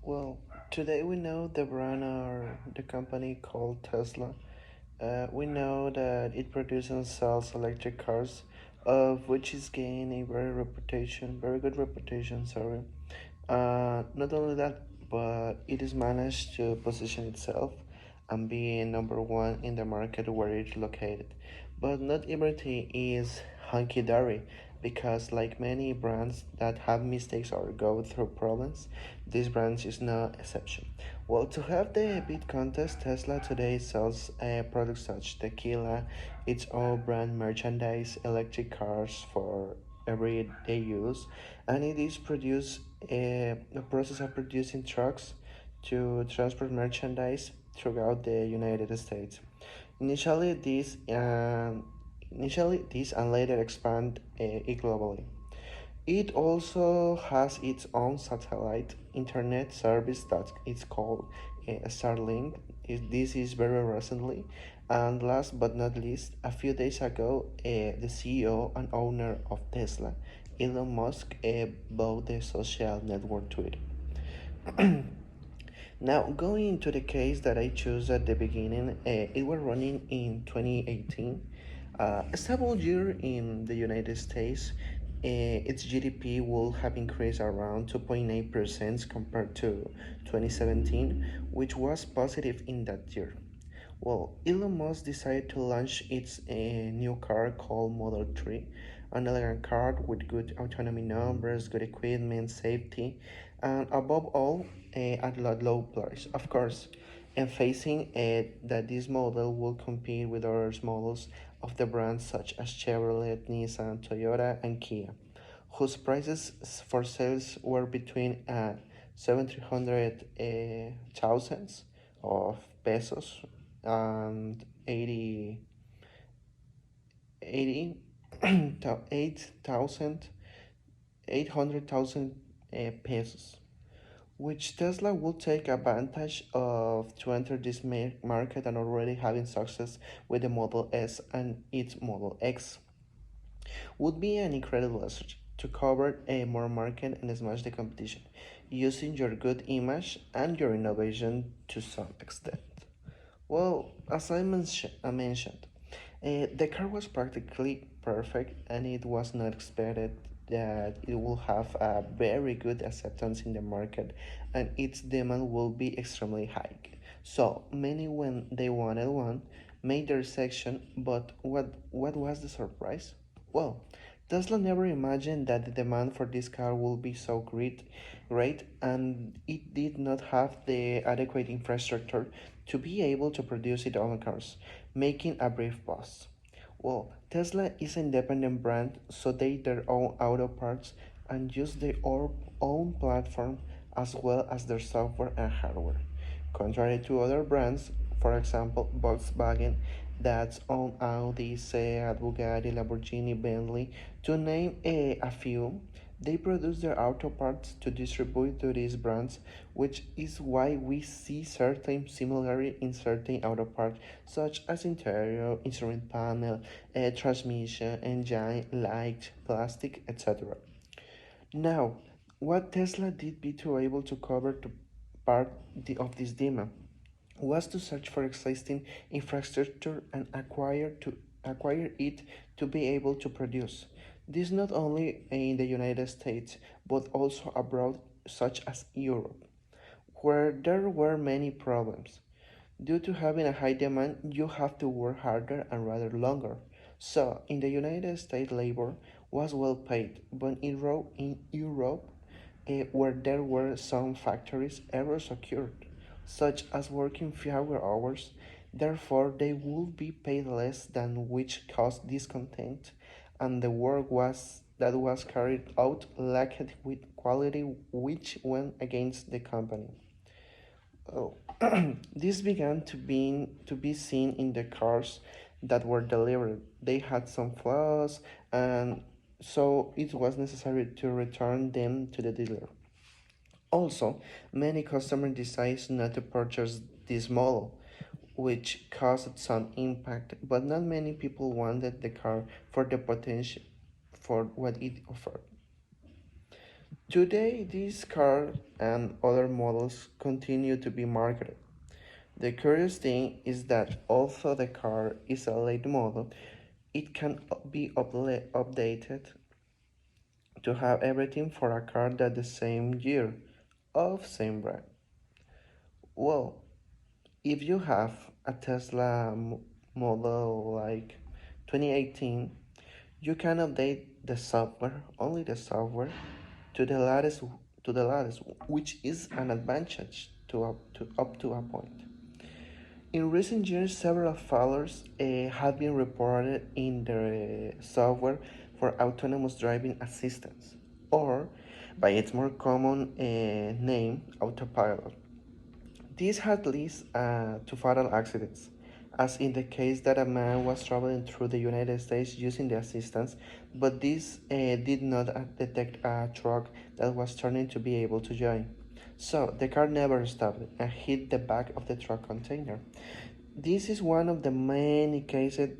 Well, today we know the brand or the company called Tesla. We know that it produces and sells electric cars, of which is gaining a very good reputation. Sorry. Not only that, but it is managed to position itself and be number one in the market where it's located. But not everything is hunky dory because, like many brands that have mistakes or go through problems, this brand is no exception. Well, to have the bid contest, Tesla today sells products such tequila, its own brand merchandise, electric cars for everyday use, and it is produced the process of producing trucks to transport merchandise throughout the United States. Initially, this and later expand it globally. It also has its own satellite internet service that is called Starlink. This is very recently. And last but not least, a few days ago, the CEO and owner of Tesla, Elon Musk, bought the social network Twitter. Now, going into the case that I chose at the beginning, it was running in 2018, a stable year in the United States. Its GDP will have increased around 2.8% compared to 2017, which was positive in that year. Well, Elon Musk decided to launch its new car called Model 3, an elegant car with good autonomy numbers, good equipment, safety, and above all, at a low price. Of course, and facing that this model will compete with other models of the brands such as Chevrolet, Nissan, Toyota, and Kia, whose prices for sales were between 700 thousands of pesos and 80 8,000 800,000 pesos, which Tesla will take advantage of to enter this market and already having success with the Model S and its Model X. Would be an incredible effort to cover a more market and smash the competition, using your good image and your innovation to some extent. Well, as I mentioned, the car was practically perfect, and it was not expected that it will have a very good acceptance in the market and its demand will be extremely high. So many, when they wanted one, made their section, but what was the surprise? Well, Tesla never imagined that the demand for this car would be so great, and it did not have the adequate infrastructure to be able to produce its own cars, making a brief pause. Well, Tesla is an independent brand, so they their own auto parts and use their own platform as well as their software and hardware. Contrary to other brands, for example, Volkswagen, that's own Audi, Seat, Bugatti, Lamborghini, Bentley, to name a few, they produce their auto parts to distribute to these brands, which is why we see certain similarity in certain auto parts, such as interior, instrument panel, transmission, engine, light, plastic, etc. Now, what Tesla did be to able to cover to part of this demand was to search for existing infrastructure and acquire it to be able to produce. This not only in the United States but also abroad such as Europe, where there were many problems. Due to having a high demand, you have to work harder and rather longer. So, in the United States, labor was well paid, but in Europe, where there were some factories, errors occurred, such as working fewer hours. Therefore, they would be paid less than which caused discontent, and the work was carried out lacked with quality, which went against the company. Oh. This began to be seen in the cars that were delivered. They had some flaws, and so it was necessary to return them to the dealer. Also, many customers decided not to purchase this model, which caused some impact, but not many people wanted the car for the potential for what it offered. Today, this car and other models continue to be marketed. The curious thing is that although the car is a late model, it can be updated to have everything for a car that the same year of same brand. Well, if you have a Tesla model like 2018, you can update the software, only the software, to the latest, which is an advantage to up to a point. In recent years, several failures have been reported in the software for autonomous driving assistance, or by its more common name, autopilot. This had led to fatal accidents, as in the case that a man was traveling through the United States using the assistance, but this did not detect a truck that was turning to be able to join. So the car never stopped and hit the back of the truck container. This is one of the many cases,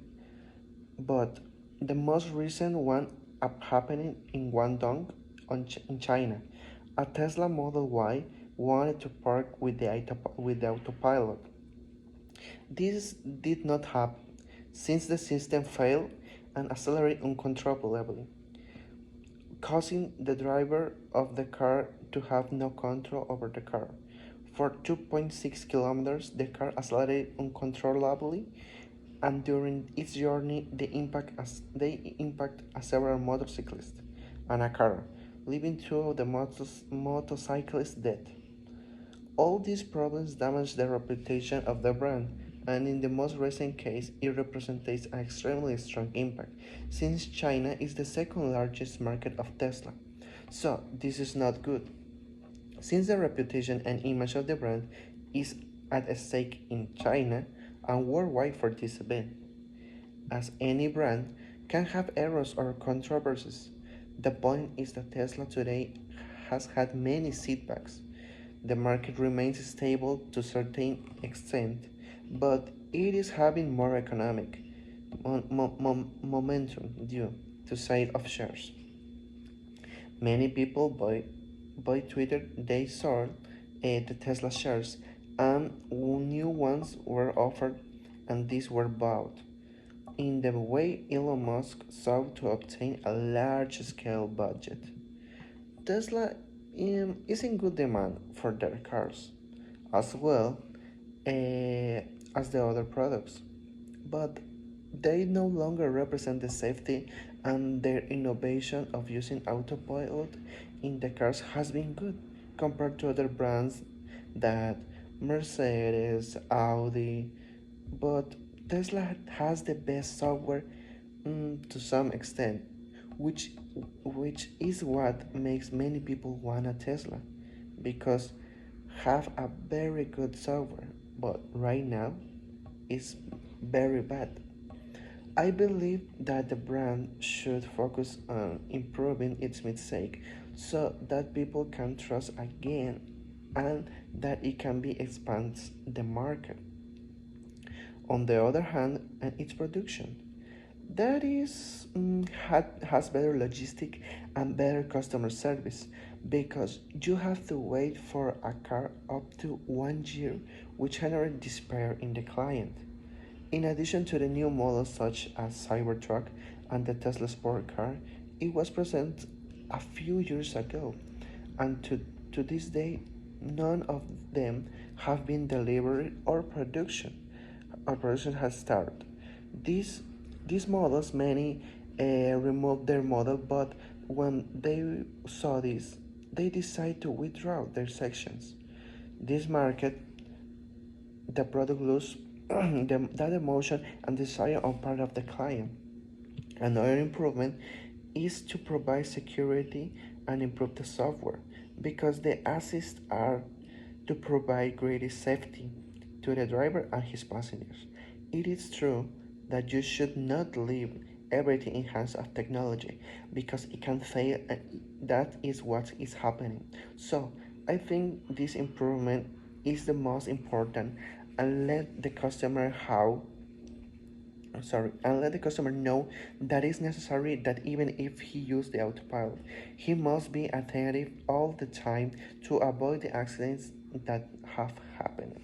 but the most recent one happening in Guangdong in China. A Tesla Model Y wanted to park with the autopilot. This did not happen since the system failed and accelerated uncontrollably, causing the driver of the car to have no control over the car. For 2.6 kilometers, the car accelerated uncontrollably, and during its journey, they impact several motorcyclists and a car, leaving two of the motorcyclists dead. All these problems damage the reputation of the brand, and in the most recent case, it represents an extremely strong impact, since China is the second largest market of Tesla. So, this is not good, since the reputation and image of the brand is at stake in China and worldwide for this event. As any brand can have errors or controversies, the point is that Tesla today has had many setbacks. The market remains stable to a certain extent, but it is having more economic momentum due to sale of shares. Many people buy Twitter. They sold the Tesla shares, and new ones were offered, and these were bought. In the way Elon Musk sought to obtain a large scale budget. Tesla is in good demand for their cars, as well as the other products, but they no longer represent the safety, and their innovation of using autopilot in the cars has been good compared to other brands that Mercedes, Audi, but Tesla has the best software to some extent, which which is what makes many people want a Tesla, because have a very good software, but right now it's very bad. I believe that the brand should focus on improving its mistake so that people can trust again, and that it can be expands the market. On the other hand, and its production that is has better logistic and better customer service, because you have to wait for a car up to 1 year, which generates despair in the client. In addition to the new models such as Cybertruck and the Tesla Sport Car, it was present a few years ago, and to this day, none of them have been delivered or production has started. These these models, many removed their model, but when they saw this, they decided to withdraw their sections. This market, the product lose that emotion and desire on part of the client. Another improvement is to provide security and improve the software, because the assists are to provide greater safety to the driver and his passengers. It is true that you should not leave everything in hands of technology, because it can fail, and that is what is happening. So I think this improvement is the most important, and let the customer how sorry, and let the customer know that it's necessary that even if he used the autopilot, he must be attentive all the time to avoid the accidents that have happened.